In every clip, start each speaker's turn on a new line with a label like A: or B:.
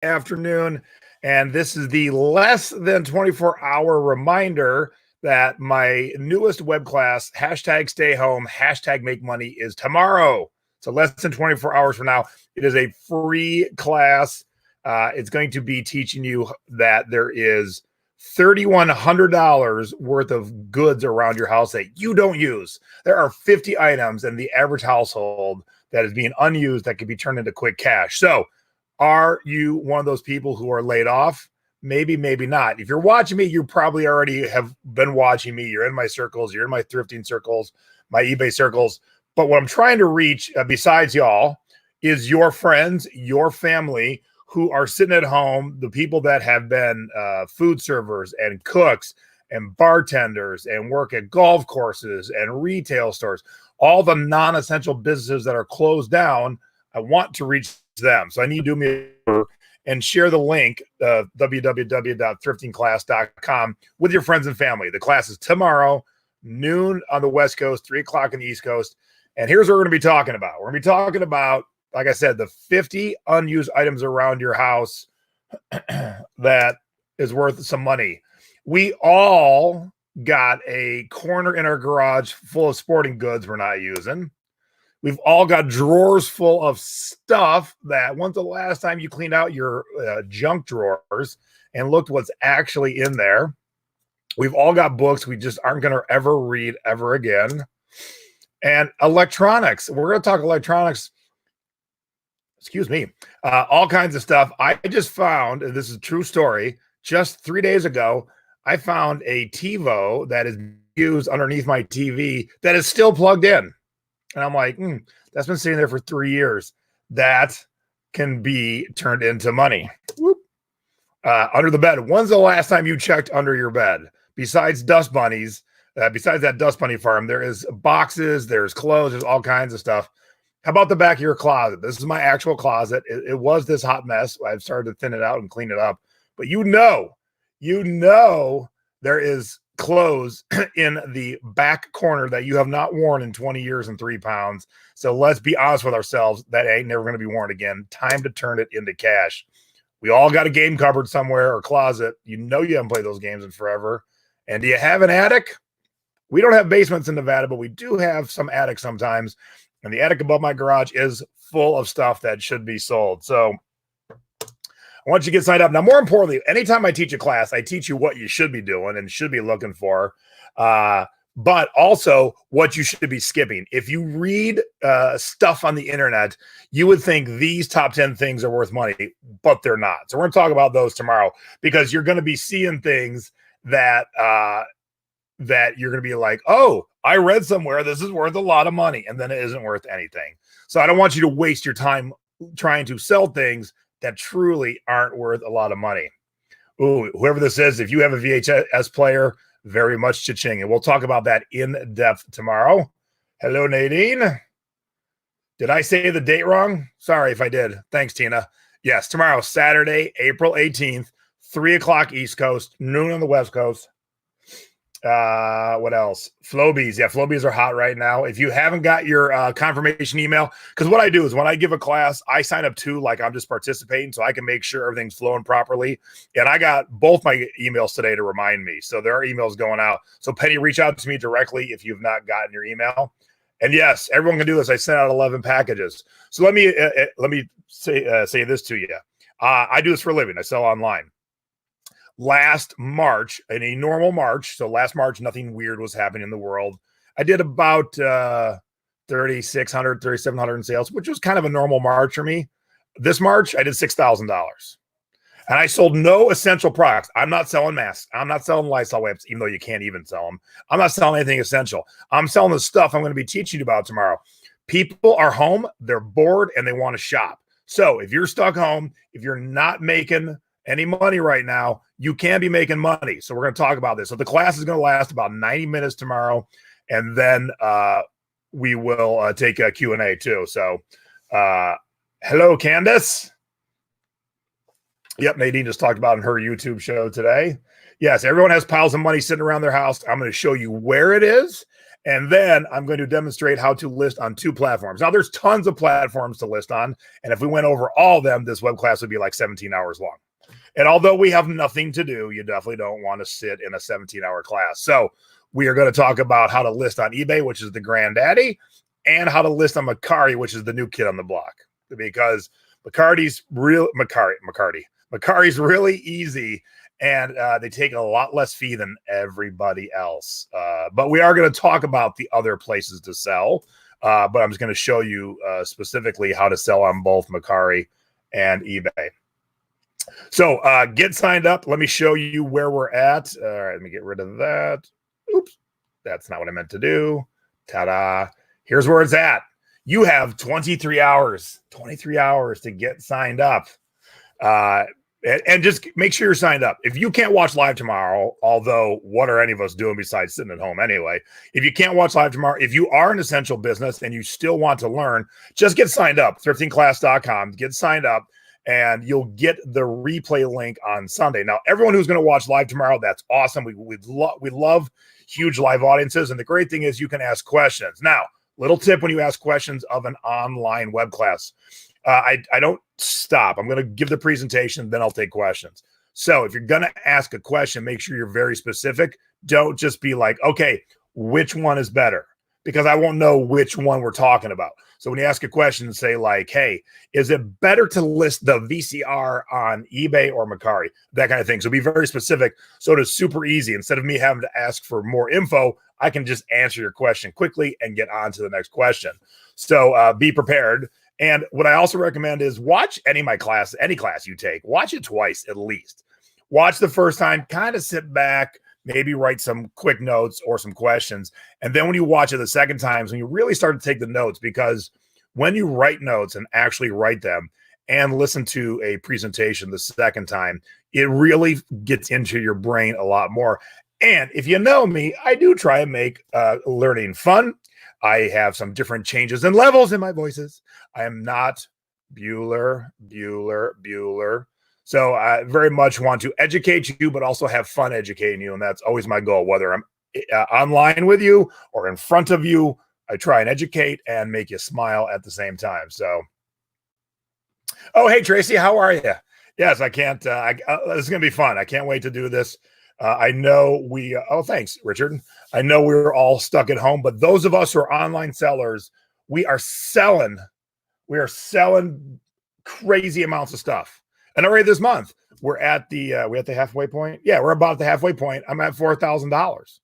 A: afternoon. And this is the less than 24-hour reminder that my newest web class, hashtag stay home, hashtag make money, is tomorrow. So less than 24 hours from now. It is a free class. It's going to be teaching you that there is $3,100 worth of goods around your house that you don't use. There are 50 items in the average household that is being unused that can be turned into quick cash. So are you one of those people who are laid off? Maybe, maybe not. If you're watching me, you probably already have been watching me. You're in my circles, you're in my thrifting circles, my eBay circles. But what I'm trying to reach, besides y'all, is your friends, your family who are sitting at home, the people that have been food servers and cooks and bartenders and work at golf courses and retail stores, all the non-essential businesses that are closed down. I want to reach them. So I need to do me a favor and share the link, www.thriftingclass.com, with your friends and family. The class is tomorrow, noon on the West Coast, 3 o'clock on the East Coast. And here's what we're going to be talking about. We're going to be talking about, like I said, the 50 unused items around your house that is worth some money. We all got a corner in our garage full of sporting goods we're not using. We've all got drawers full of stuff that when's the last time you cleaned out your junk drawers and looked what's actually in there? We've all got books we just aren't going to ever read ever again. And electronics. We're going to talk electronics. Excuse me. All kinds of stuff. I just found, and this is a true story, just 3 days ago, I found a TiVo that is used underneath my TV that is still plugged in. And I'm like, that's been sitting there for 3 years. That can be turned into money. Under the bed. When's the last time you checked under your bed? Besides dust bunnies, besides that dust bunny farm, there is boxes, there's clothes, there's all kinds of stuff. How about the back of your closet? This is my actual closet. It was this hot mess. I've started to thin it out and clean it up. But you know, there is clothes in the back corner that you have not worn in 20 years and 3 pounds. So let's be honest with ourselves. That ain't never going to be worn again. Time to turn it into cash. We all got a game cupboard somewhere or closet. You know you haven't played those games in forever. And do you have an attic? We don't have basements in Nevada, but we do have some attics sometimes. And the attic above my garage is full of stuff that should be sold. So I want you to get signed up. Now, more importantly, anytime I teach a class, I teach you what you should be doing and should be looking for, but also what you should be skipping. If you read stuff on the internet, you would think these top 10 things are worth money, but they're not. So we're going to talk about those tomorrow because you're going to be seeing things that that you're going to be like, oh, I read somewhere this is worth a lot of money, and then it isn't worth anything. So I don't want you to waste your time trying to sell things that truly aren't worth a lot of money. Ooh, whoever this is, if you have a VHS player, very much cha-ching. And we'll talk about that in depth tomorrow. Hello, Nadine. Did I say the date wrong? Sorry if I did. Thanks, Tina. Yes, tomorrow, Saturday, April 18th, 3 o'clock East Coast, noon on the West Coast. What else? Flowbees. Yeah, Flowbees are hot right now. If you haven't got your confirmation email, because what I do is when I give a class, I sign up too, like I'm just participating so I can make sure everything's flowing properly. And I got both my emails today to remind me. So there are emails going out. So Penny, reach out to me directly if you've not gotten your email. And yes, everyone can do this. I sent out 11 packages. So let me say this to you. I do this for a living. I sell online. Last March, in a normal March, so last March, nothing weird was happening in the world. I did about 3,600, 3,700 in sales, which was kind of a normal March for me. This March, I did $6,000. And I sold no essential products. I'm not selling masks. I'm not selling Lysol wipes, even though you can't even sell them. I'm not selling anything essential. I'm selling the stuff I'm going to be teaching you about tomorrow. People are home, they're bored, and they want to shop. So if you're stuck home, if you're not making any money right now, you can be making money. So we're going to talk about this. So the class is going to last about 90 minutes tomorrow. And then we will take a Q&A too. So hello, Candace. Yep, Nadine just talked about in her YouTube show today. Yes, everyone has piles of money sitting around their house. I'm going to show you where it is, and then I'm going to demonstrate how to list on 2 platforms. Now, there's tons of platforms to list on, and if we went over all of them, this web class would be like 17 hours long. And although we have nothing to do, you definitely don't want to sit in a 17-hour class. So we are going to talk about how to list on eBay, which is the granddaddy, and how to list on Mercari, which is the new kid on the block. Because Mercari's really easy, and they take a lot less fee than everybody else. But we are going to talk about the other places to sell. But I'm just going to show you specifically how to sell on both Mercari and eBay. So get signed up. Let me show you where we're at. All right, let me get rid of that. Oops, that's not what I meant to do. Ta-da. Here's where it's at. You have 23 hours to get signed up. And just make sure you're signed up. If you can't watch live tomorrow, although what are any of us doing besides sitting at home anyway? If you can't watch live tomorrow, if you are an essential business and you still want to learn, just get signed up. thriftingclass.com. Get signed up, and you'll get the replay link on Sunday. Now, everyone who's going to watch live tomorrow, that's awesome. We love huge live audiences, and the great thing is you can ask questions. Now, little tip when you ask questions of an online web class. I don't stop. I'm going to give the presentation, then I'll take questions. So if you're going to ask a question, make sure you're very specific. Don't just be like, okay, which one is better? Because I won't know which one we're talking about. So when you ask a question, say like, hey, is it better to list the VCR on eBay or Mercari? That kind of thing. So be very specific. So it is super easy. Instead of me having to ask for more info, I can just answer your question quickly and get on to the next question. So be prepared. And what I also recommend is watch any class you take, watch it twice at least. Watch the first time, kind of sit back, maybe write some quick notes or some questions. And then when you watch it the second time, is when you really start to take the notes, because when you write notes and actually write them and listen to a presentation the second time, it really gets into your brain a lot more. And if you know me, I do try and make learning fun. I have some different changes and levels in my voices. I am not Bueller. So I very much want to educate you, but also have fun educating you. And that's always my goal, whether I'm online with you or in front of you. I try and educate and make you smile at the same time. So, oh, hey, Tracy, how are you? Yes, I can't. This is going to be fun. I can't wait to do this. I know thanks, Richard. I know we're all stuck at home, but those of us who are online sellers, we are selling crazy amounts of stuff. And already this month, we're at the halfway point. Yeah, we're about at the halfway point. I'm at $4,000.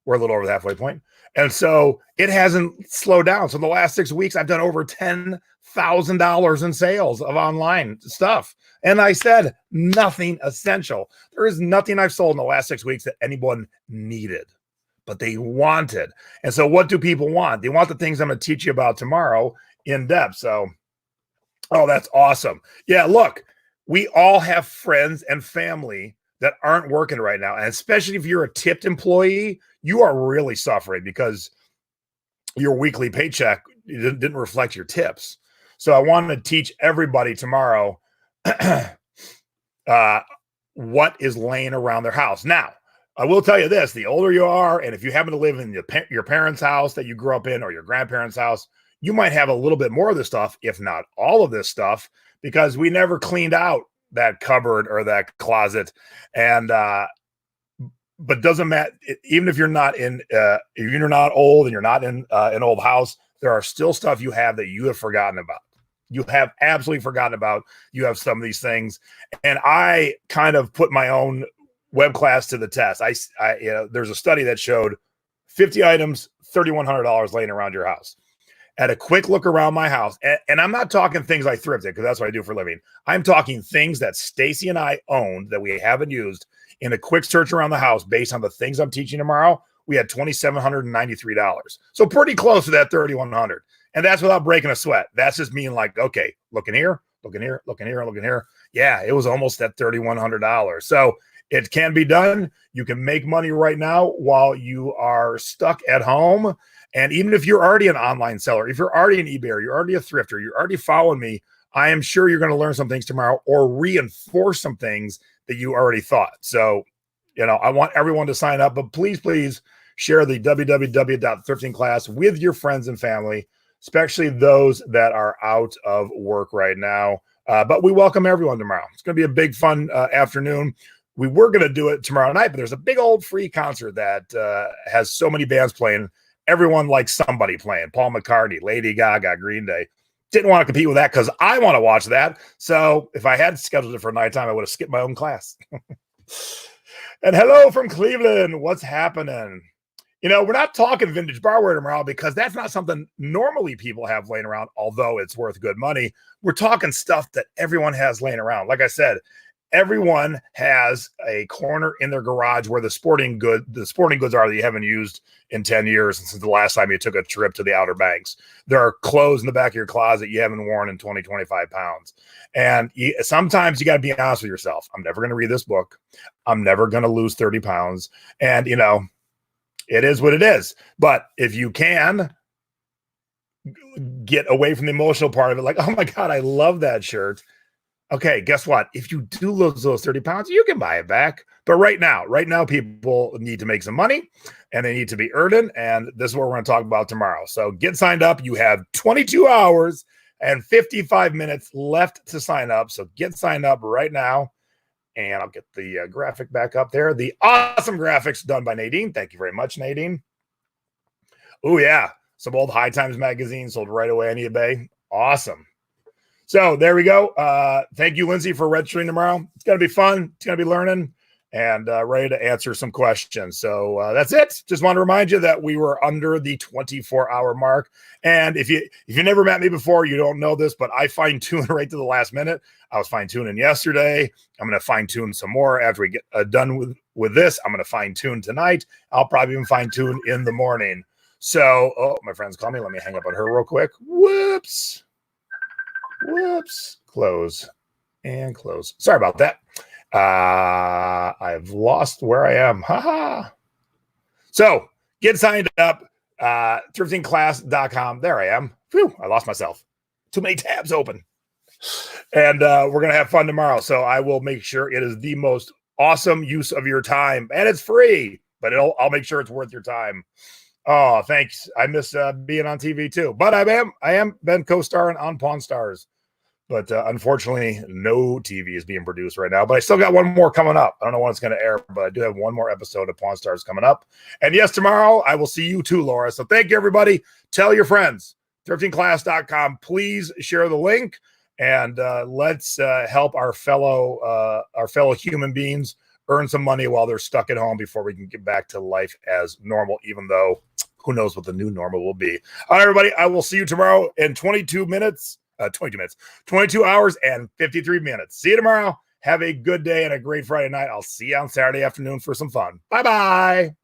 A: We're a little over the halfway point. And so it hasn't slowed down. So the last 6 weeks, I've done over $10,000 in sales of online stuff. And I said, nothing essential. There is nothing I've sold in the last 6 weeks that anyone needed, but they wanted. And so what do people want? They want the things I'm going to teach you about tomorrow in depth. So, oh, that's awesome. Yeah, look, we all have friends and family that aren't working right now. And especially if you're a tipped employee, you are really suffering because your weekly paycheck didn't reflect your tips. So I want to teach everybody tomorrow what is laying around their house. Now, I will tell you this, the older you are, and if you happen to live in your parents' house that you grew up in or your grandparents' house, you might have a little bit more of this stuff, if not all of this stuff, because we never cleaned out that cupboard or that closet. And but doesn't matter, even if you're not if you're not old and you're not in an old house, there are still stuff you have that you have forgotten about. You have absolutely forgotten about. You have some of these things, and I kind of put my own web class to the test. There's a study that showed 50 items, $3,100 laying around your house. At a quick look around my house, and I'm not talking things I thrifted because that's what I do for a living. I'm talking things that Stacy and I owned that we haven't used. In a quick search around the house based on the things I'm teaching tomorrow, we had $2,793. So pretty close to that $3,100. And that's without breaking a sweat. That's just mean like, okay, looking here. Yeah, it was almost at $3,100. So it can be done. You can make money right now while you are stuck at home. And even if you're already an online seller, if you're already an eBayer, you're already a thrifter, you're already following me I am sure you're going to learn some things tomorrow or reinforce some things that you already thought. So, I want everyone to sign up, but please share the www.thrifting class with your friends and family, especially those that are out of work right now. But we welcome everyone tomorrow. It's going to be a big, fun afternoon. We were going to do it tomorrow night, but there's a big old free concert that has so many bands playing. Everyone likes somebody playing. Paul McCartney, Lady Gaga, Green Day. Didn't want to compete with that because I want to watch that. So if I had scheduled it for nighttime, I would have skipped my own class. And hello from Cleveland. What's happening? We're not talking vintage barware tomorrow because that's not something normally people have laying around, although it's worth good money. We're talking stuff that everyone has laying around. Like I said, everyone has a corner in their garage where the sporting goods are that you haven't used in 10 years since the last time you took a trip to the Outer Banks. There are clothes in the back of your closet you haven't worn in 20, 25 pounds. And sometimes you got to be honest with yourself. I'm never going to read this book. I'm never going to lose 30 pounds. And, it is what it is. But if you can get away from the emotional part of it, like, oh my God, I love that shirt. Okay, guess what? If you do lose those 30 pounds, you can buy it back. But right now, people need to make some money and they need to be earning. And this is what we're going to talk about tomorrow. So get signed up. You have 22 hours and 55 minutes left to sign up. So get signed up right now. And I'll get the graphic back up there. The awesome graphics done by Nadine. Thank you very much, Nadine. Oh, yeah. Some old High Times magazine sold right away on eBay. Awesome. So there we go. Thank you, Lindsay, for registering tomorrow. It's going to be fun. It's going to be learning and ready to answer some questions. So that's it. Just want to remind you that we were under the 24-hour mark. And if you never met me before, you don't know this, but I fine-tune right to the last minute. I was fine-tuning yesterday. I'm going to fine-tune some more after we get done with this. I'm going to fine-tune tonight. I'll probably even fine-tune in the morning. So, my friends call me. Let me hang up on her real quick. Whoops. Close and close. Sorry about that. I've lost where I am. So get signed up. Thriftingclass.com. There I am. Phew, I lost myself. Too many tabs open. And we're going to have fun tomorrow. So I will make sure it is the most awesome use of your time. And it's free, but I'll make sure it's worth your time. Oh, thanks. I miss being on TV too. But I am been co-starring on Pawn Stars. But unfortunately, no TV is being produced right now. But I still got one more coming up. I don't know when it's going to air, but I do have one more episode of Pawn Stars coming up. And yes, tomorrow I will see you too, Laura. So thank you, everybody. Tell your friends. Thriftingclass.com. Please share the link. And let's help our fellow human beings earn some money while they're stuck at home before we can get back to life as normal, even though who knows what the new normal will be. All right, everybody. I will see you tomorrow in 22 hours and 53 minutes. See you tomorrow. Have a good day and a great Friday night. I'll see you on Saturday afternoon for some fun. Bye-bye.